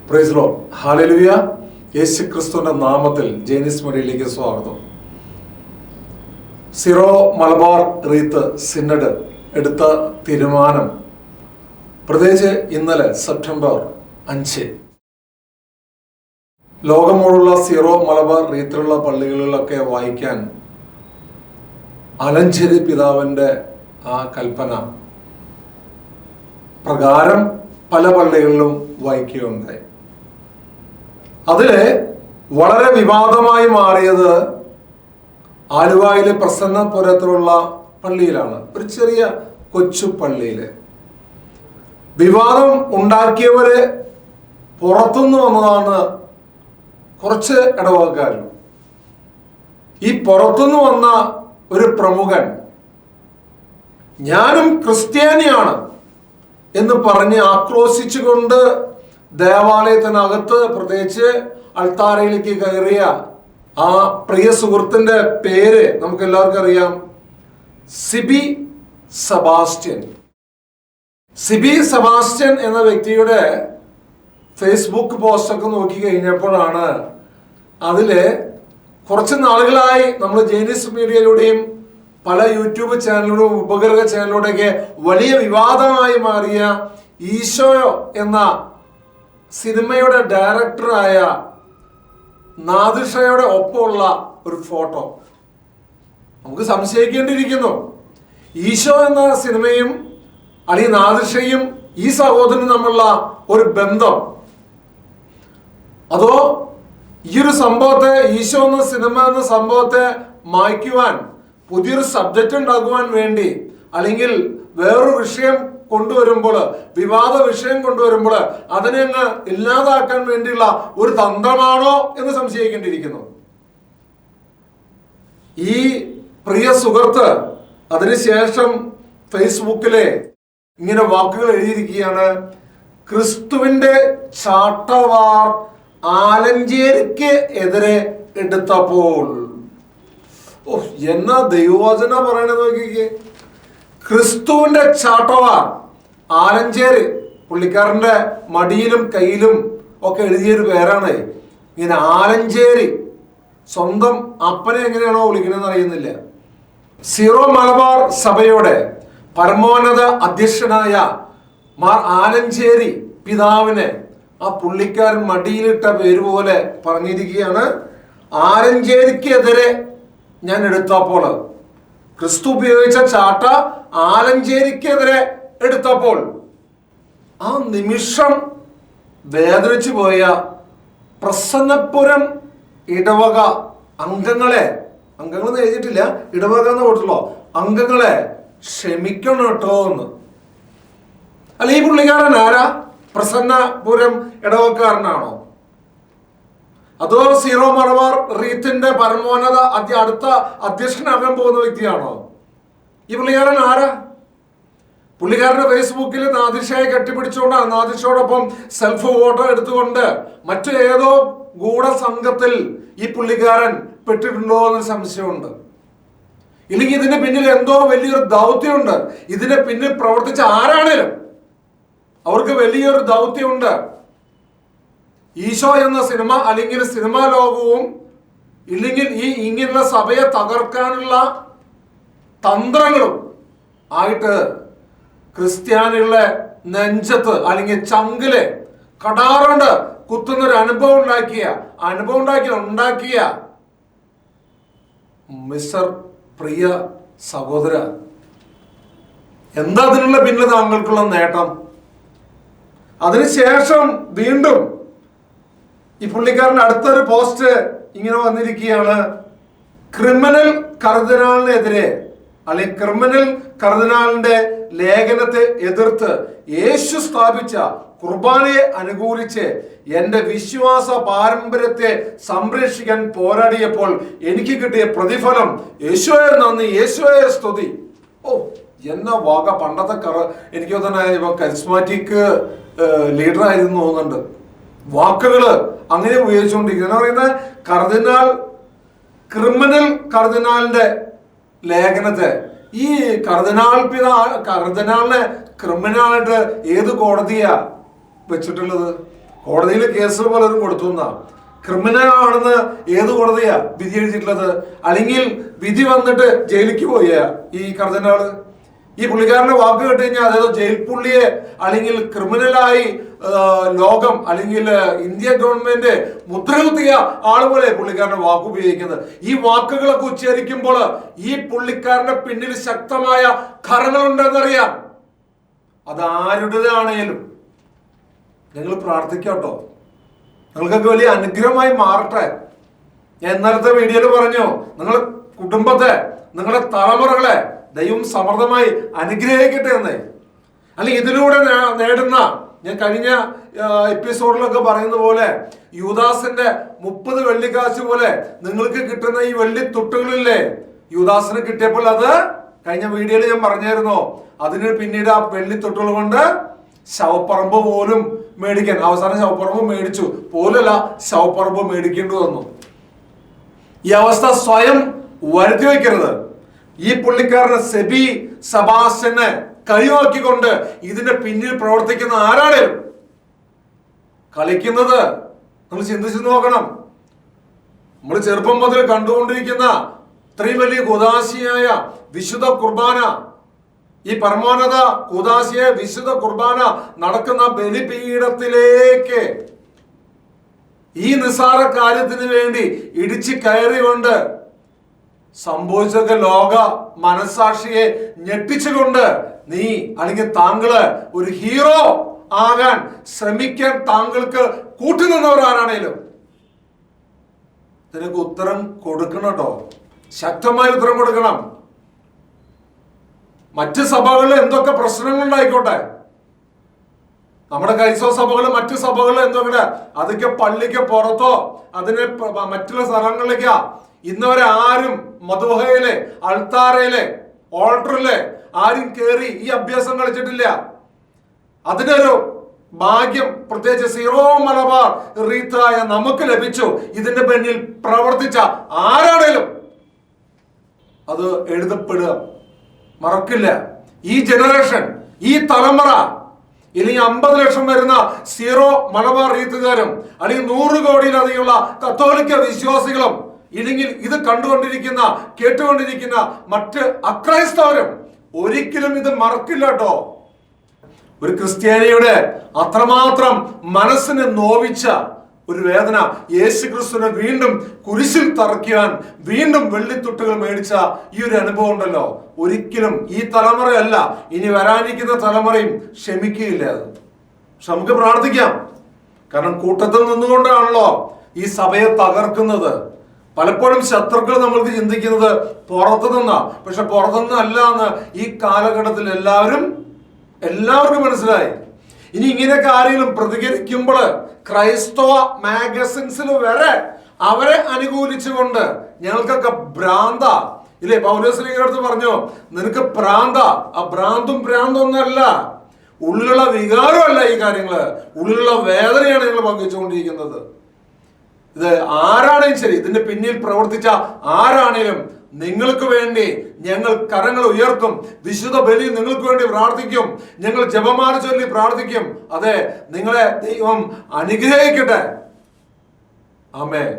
Praise Lord, hallelujah. യേശു ക്രിസ്തുവിന്റെ നാമത്തിൽ ജെയിനിസ് മീഡിയയിലേക്ക് സ്വാഗതം. സിറോ മലബാർ റീത്ത് സിനഡ് എടുത്ത തീരുമാനം, പ്രത്യേകിച്ച് ഇന്നലെ സെപ്റ്റംബർ 5 ലോകം മുഴുവനുള്ള സിറോ മലബാർ റീത്തിലുള്ള പള്ളികളിലൊക്കെ വായിക്കാൻ ആലഞ്ചേരി പിതാവിൻ്റെ ആ കൽപ്പന പ്രകാരം പല പള്ളികളിലും വായിക്കുകയുണ്ടായി. അതില് വളരെ വിവാദമായി മാറിയത് ആലുവായിലെ പ്രസന്നപുരത്തിലുള്ള പള്ളിയിലാണ്. ഒരു ചെറിയ കൊച്ചു പള്ളിയില് വിവാദം ഉണ്ടാക്കിയവര് പുറത്തുനിന്ന് വന്നതാണ് കുറച്ച് ഇടവകക്കാർ. ഈ പുറത്തുനിന്ന് വന്ന ഒരു പ്രമുഖൻ ഞാനും ക്രിസ്ത്യാനിയാണ് എന്ന് പറഞ്ഞ് ആക്രോശിച്ചുകൊണ്ട് ദേവാലയത്തിനകത്ത്, പ്രത്യേകിച്ച് അൾത്താരയിലേക്ക് കയറിയ ആ പ്രിയ സുഹൃത്തിന്റെ പേര് നമുക്ക് എല്ലാവർക്കും അറിയാം, സിബി സെബാസ്റ്റ്യൻ. സിബി സെബാസ്റ്റ്യൻ എന്ന വ്യക്തിയുടെ ഫേസ്ബുക്ക് പോസ്റ്റൊക്കെ നോക്കി കഴിഞ്ഞപ്പോഴാണ് അതില് കുറച്ച് നാളുകളായി നമ്മൾ ജെയിനിസ് മീഡിയയിലൂടെയും പല യൂട്യൂബ് ചാനലിലൂടെയും ഉപഗ്രഹ ചാനലിലൂടെയൊക്കെ വലിയ വിവാദമായി മാറിയ ഈശോ എന്ന സിനിമയുടെ ഡയറക്ടറായ നാദിർഷയുടെ ഒപ്പമുള്ള ഒരു ഫോട്ടോ നമുക്ക് സംശയിക്കേണ്ടിയിരിക്കുന്നു. ഈശോ എന്ന സിനിമയും അല്ലെങ്കിൽ നാദിർഷയും ഈ സഹോദരനും തമ്മിലുള്ള ഒരു ബന്ധം, അതോ ഈ ഒരു സംഭവത്തെ, ഈശോ എന്ന സിനിമ എന്ന സംഭവത്തെ മായ്ക്കുവാൻ, പുതിയൊരു സബ്ജക്റ്റ് ഉണ്ടാക്കുവാൻ വേണ്ടി, അല്ലെങ്കിൽ വേറൊരു വിഷയം കൊണ്ടുവരുമ്പോൾ, വിവാദ വിഷയം കൊണ്ടുവരുമ്പോൾ അതിനെ അങ്ങ് ഇല്ലാതാക്കാൻ വേണ്ടിയുള്ള ഒരു തന്ത്രമാണോ എന്ന് സംശയിക്കേണ്ടിയിരിക്കുന്നു. ഈ പ്രിയ സുഹൃത്ത് അതിനുശേഷം ഫേസ്ബുക്കിലെ ഇങ്ങനെ വാക്കുകൾ എഴുതിയിരിക്കുകയാണ്: ക്രിസ്തുവിന്റെ ചാട്ടവാർ ആലഞ്ചേരിക്ക് എതിരെ എടുത്തപ്പോൾ. എന്നാ ദൈവവചന പറയണത് നോക്കിക്കേ. ക്രിസ്തുവിന്റെ ചാട്ടവാർ ആലഞ്ചേരി, പുള്ളിക്കാരന്റെ മടിയിലും കയ്യിലും ഒക്കെ എഴുതിയൊരു പേരാണ്. ഇങ്ങനെ ആലഞ്ചേരി, സ്വന്തം അപ്പനെ എങ്ങനെയാണോ വിളിക്കണമെന്ന് അറിയുന്നില്ല. സിറോ മലബാർ സഭയുടെ പരമോന്നത അധ്യക്ഷനായ മാർ ആലഞ്ചേരി പിതാവിനെ ആ പുള്ളിക്കാരൻ മടിയിലിട്ട പേര് പോലെ പറഞ്ഞിരിക്കുകയാണ്: ആലഞ്ചേരിക്കെതിരെ ഞാൻ എടുത്തപ്പോൾ, ക്രിസ്തു ഉപയോഗിച്ച ചാട്ട ആലഞ്ചേരിക്കെതിരെ എടുത്തപ്പോൾ. ആ നിമിഷം വേദനിച്ചു പോയ പ്രസന്നപുരം ഇടവക അംഗങ്ങളെ, അംഗങ്ങളെന്ന് എഴുതിയിട്ടില്ല, ഇടവക എന്ന് പോയിട്ടുള്ളോ, അംഗങ്ങളെ ക്ഷമിക്കണം കേട്ടോ എന്ന്. അല്ല, ഈ പുള്ളിക്കാരൻ ആരാ? പ്രസന്നപുരം ഇടവക്കാരനാണോ? അതോ സീറോ മലബാർ റീത്തിന്റെ പരമോന്നത അടുത്ത അധ്യക്ഷനാകാൻ പോകുന്ന വ്യക്തിയാണോ? ഈ പുള്ളിക്കാരൻ ആരാ? പുള്ളിക്കാരന്റെ ഫേസ്ബുക്കിൽ നാദിർഷയെ കെട്ടിപ്പിടിച്ചുകൊണ്ട്, നാദിർഷയോടൊപ്പം സെൽഫ് ഫോട്ടോ എടുത്തുകൊണ്ട് മറ്റു ഏതോ ഗൂഢസംഘത്തിൽ ഈ പുള്ളിക്കാരൻ പെട്ടിട്ടുണ്ടോ എന്നൊരു സംശയമുണ്ട്. ഇല്ലെങ്കിൽ ഇതിന് പിന്നിൽ എന്തോ വലിയൊരു ദൗത്യമുണ്ട്. ഇതിന് പിന്നിൽ പ്രവർത്തിച്ച ആരാണേലും അവർക്ക് വലിയൊരു ദൗത്യമുണ്ട്. ഈശോ എന്ന സിനിമ, അല്ലെങ്കിൽ സിനിമാ ലോകവും, ഇല്ലെങ്കിൽ ഈ ഇങ്ങനെയുള്ള സഭയെ തകർക്കാനുള്ള തന്ത്രങ്ങളും ആയിട്ട് ക്രിസ്ത്യാനികളെ നെഞ്ചത്ത് അല്ലെങ്കിൽ ചങ്കില് കടാറുകൊണ്ട് കുത്തുന്നൊരു അനുഭവം ഉണ്ടാക്കിയ മിസ്റ്റർ പ്രിയ സഹോദര, എന്താ അതിനുള്ള പിന്നിൽ താങ്കൾക്കുള്ള നേട്ടം? അതിനുശേഷം വീണ്ടും ഈ പുള്ളിക്കാരന്റെ അടുത്തൊരു പോസ്റ്റ് ഇങ്ങനെ വന്നിരിക്കുകയാണ്: ക്രിമിനൽ കർദിനാളിനെതിരെ, അല്ലെങ്കിൽ ക്രിമിനൽ കർദിനാളിന്റെ ലേഖനത്തെ എതിർത്ത് യേശു സ്ഥാപിച്ച കുർബാനയെ അനുകൂലിച്ച് എന്റെ വിശ്വാസ പാരമ്പര്യത്തെ സംരക്ഷിക്കാൻ പോരാടിയപ്പോൾ എനിക്ക് കിട്ടിയ പ്രതിഫലം, യേശുവേ നന്ദി, യേശുവേ സ്തുതി. എന്നാ വാക! പണ്ടത്തെ എനിക്ക് തന്നെ കരിസ്മാറ്റിക് ലീഡർ ആയിരുന്നു തോന്നുന്നുണ്ട്. വാക്കുകള് അങ്ങനെ ഉപയോഗിച്ചുകൊണ്ടിരിക്കുന്നത്. എന്ന് പറയുന്നത് കർദിനാൾ, ക്രിമിനൽ കർദിനാളിന്റെ ലേഖനത്തെ, ഈ കർദിനാളിനെ ക്രിമിനലായിട്ട് ഏത് കോടതിയാ വെച്ചിട്ടുള്ളത്? കോടതിയിൽ കേസ് പലരും കൊടുത്തു എന്നാ. ക്രിമിനൽ ആണെന്ന് ഏത് കോടതിയാ വിധി എഴുതിയിട്ടുള്ളത്? അല്ലെങ്കിൽ വിധി വന്നിട്ട് ജയിലിലേക്ക് പോയ ഈ കർദിനാള്? ഈ പുള്ളിക്കാരന്റെ വാക്ക് കേട്ട് കഴിഞ്ഞാൽ അതായത് ജയിൽ പുള്ളിയെ അല്ലെങ്കിൽ ക്രിമിനലായി ലോകം അല്ലെങ്കിൽ ഇന്ത്യ ഗവൺമെന്റ് മുദ്രകുത്തിയ ആളുപോലെ പുള്ളിക്കാരന്റെ വാക്ക് ഉപയോഗിക്കുന്നത്. ഈ വാക്കുകളൊക്കെ ഉച്ചരിക്കുമ്പോൾ ഈ പുള്ളിക്കാരന്റെ പിന്നിൽ ശക്തമായ ഘടകങ്ങളുണ്ടെന്നറിയാം. അതാരുടേതാണേലും നിങ്ങൾ പ്രാർത്ഥിക്കാട്ടോ, നിങ്ങൾക്കൊക്കെ വലിയ അനുഗ്രഹമായി മാറട്ടെ. ഞാൻ ഇന്നലത്തെ വീഡിയോയിൽ പറഞ്ഞു, നിങ്ങളുടെ കുടുംബത്തെ, നിങ്ങളുടെ തലമുറകളെ ദൈവം സമൃദ്ധമായി അനുഗ്രഹിക്കട്ടെ എന്ന്. അല്ലെങ്കിൽ ഇതിലൂടെ നേടുന്ന, ഞാൻ കഴിഞ്ഞ എപ്പിസോഡിലൊക്കെ പറയുന്ന പോലെ യൂദാസിന്റെ 30 വെള്ളിക്കാശ് പോലെ നിങ്ങൾക്ക് കിട്ടുന്ന ഈ വെള്ളി തുട്ടുകളില്ലേ, യൂദാസിന് കിട്ടിയപ്പോൾ അത് കഴിഞ്ഞ വീഡിയോയിൽ ഞാൻ പറഞ്ഞായിരുന്നു, അതിന് പിന്നീട് ആ വെള്ളി തുട്ടുകൾ കൊണ്ട് ശവപ്പറമ്പ് പോലും മേടിക്കാൻ, അവസാനം ശവപ്പറമ്പ് മേടിച്ചു പോലല്ല, ശവപ്പറമ്പ് മേടിക്കേണ്ടി വന്നു. ഈ അവസ്ഥ സ്വയം വരുത്തി വയ്ക്കരുത്. ഈ പുള്ളിക്കാരന് സെബി സബാസ്റ്റ്യനെ കഴിവാക്കിക്കൊണ്ട് ഇതിന്റെ പിന്നിൽ പ്രവർത്തിക്കുന്ന ആരാണേലും കളിക്കുന്നത് നമ്മൾ ചിന്തിച്ചു നോക്കണം. നമ്മൾ ചെറുപ്പം മുതൽ കണ്ടുകൊണ്ടിരിക്കുന്ന ഇത്രയും വലിയ കുദാശിയായ വിശുദ്ധ കുർബാന, ഈ പരമോന്നത കുദാശിയായ വിശുദ്ധ കുർബാന നടക്കുന്ന ബലിപീഠത്തിലേക്ക് ഈ നിസ്സാര കാര്യത്തിന് വേണ്ടി ഇടിച്ചു കയറികൊണ്ട് സംഭവിച്ചൊക്കെ ലോക മനസാക്ഷിയെ ഞെട്ടിച്ചുകൊണ്ട് നീ അല്ലെങ്കിൽ താങ്കള് ഒരു ഹീറോ ആകാൻ ശ്രമിക്കാൻ താങ്കൾക്ക് കൂട്ടുനിന്നവരാണേലും ഇതിനൊക്കെ ഉത്തരം കൊടുക്കണം കേട്ടോ, ശക്തമായ ഉത്തരം കൊടുക്കണം. മറ്റ് സഭകളിൽ എന്തൊക്കെ പ്രശ്നങ്ങൾ ഉണ്ടായിക്കോട്ടെ, നമ്മുടെ ക്രൈസ്തവ സഭകൾ, മറ്റു സഭകൾ എന്തൊക്കെ അതൊക്കെ പള്ളിക്ക് പുറത്തോ അതിനെ മറ്റുള്ള സ്ഥലങ്ങളിലേക്കാ ഇന്നവരെ ആരും മധുഹയിലെ അൾത്താരയിലെ ഓൾട്ടറിലെ ആരും കേറി ഈ അഭ്യാസം കളിച്ചിട്ടില്ല. അതിനൊരു ഭാഗ്യം പ്രത്യേകിച്ച് സീറോ മലബാർ റീത്തായ നമുക്ക് ലഭിച്ചു. ഇതിന്റെ പിന്നിൽ പ്രവർത്തിച്ച ആരാണേലും അത് എഴുതപ്പെടുക മറക്കില്ല. ഈ ജനറേഷൻ, ഈ തലമുറ, ഇല്ലെങ്കിൽ 50 ലക്ഷം വരുന്ന സീറോ മലബാർ റീത്തുകാരും അല്ലെങ്കിൽ 100 കോടിയിലധികമുള്ള കത്തോലിക്ക വിശ്വാസികളും ഇല്ലെങ്കിൽ ഇത് കണ്ടുകൊണ്ടിരിക്കുന്ന കേട്ടുകൊണ്ടിരിക്കുന്ന മറ്റ് അക്രൈസ്തവരും ഒരിക്കലും ഇത് മറക്കില്ല കേട്ടോ. ഒരു ക്രിസ്ത്യാനിയുടെ അത്രമാത്രം മനസ്സിനെ നോവിച്ച ഒരു വേദന യേശു ക്രിസ്തുവിനെ വീണ്ടും കുരിശിൽ തറയ്ക്കാൻ വീണ്ടും വെള്ളിത്തുട്ടുകൾ മേടിച്ച ഈ ഒരു അനുഭവം ഉണ്ടല്ലോ, ഒരിക്കലും ഈ തലമുറയല്ല ഇനി വരാനിരിക്കുന്ന തലമുറയും ക്ഷമിക്കുകയില്ല. പക്ഷെ നമുക്ക് പ്രാർത്ഥിക്കാം, കാരണം കൂട്ടത്തിൽ നിന്നുകൊണ്ടാണല്ലോ ഈ സഭയെ തകർക്കുന്നത്. പലപ്പോഴും ശത്രുക്കൾ നമ്മൾക്ക് ചിന്തിക്കുന്നത് പുറത്തു നിന്നാ, പക്ഷെ പുറത്തുനിന്ന് അല്ല എന്ന് ഈ കാലഘട്ടത്തിൽ എല്ലാവർക്കും മനസ്സിലായി. ഇനി ഇങ്ങനെയൊക്കെ ആരെങ്കിലും പ്രതികരിക്കുമ്പോൾ ക്രൈസ്തവ മാഗസിൻസിൽ വരെ അവരെ അനുകൂലിച്ചുകൊണ്ട് ഞങ്ങൾക്കൊക്കെ ഭ്രാന്ത ഇല്ലേ, പൗലോസ് അടുത്ത് പറഞ്ഞു നിനക്ക് ഭ്രാന്ത. ആ ഭ്രാന്തൊന്നല്ല, ഉള്ളിലുള്ള വികാരമല്ല ഈ കാര്യങ്ങള്, ഉള്ളിലുള്ള വേദനയാണ് ഞങ്ങൾ പങ്കുവെച്ചുകൊണ്ടിരിക്കുന്നത്. ഇത് ആരാണേലും ശരി, ഇതിന്റെ പിന്നിൽ പ്രവർത്തിച്ച ആരാണേലും നിങ്ങൾക്ക് വേണ്ടി ഞങ്ങൾ കരങ്ങൾ ഉയർത്തും, വിശുദ്ധ ബലി നിങ്ങൾക്ക് വേണ്ടി പ്രാർത്ഥിക്കും, ഞങ്ങൾ ജപമാല ചൊല്ലി പ്രാർത്ഥിക്കും. അതെ, നിങ്ങളെ ദൈവം അനുഗ്രഹിക്കട്ടെ. ആമേൻ.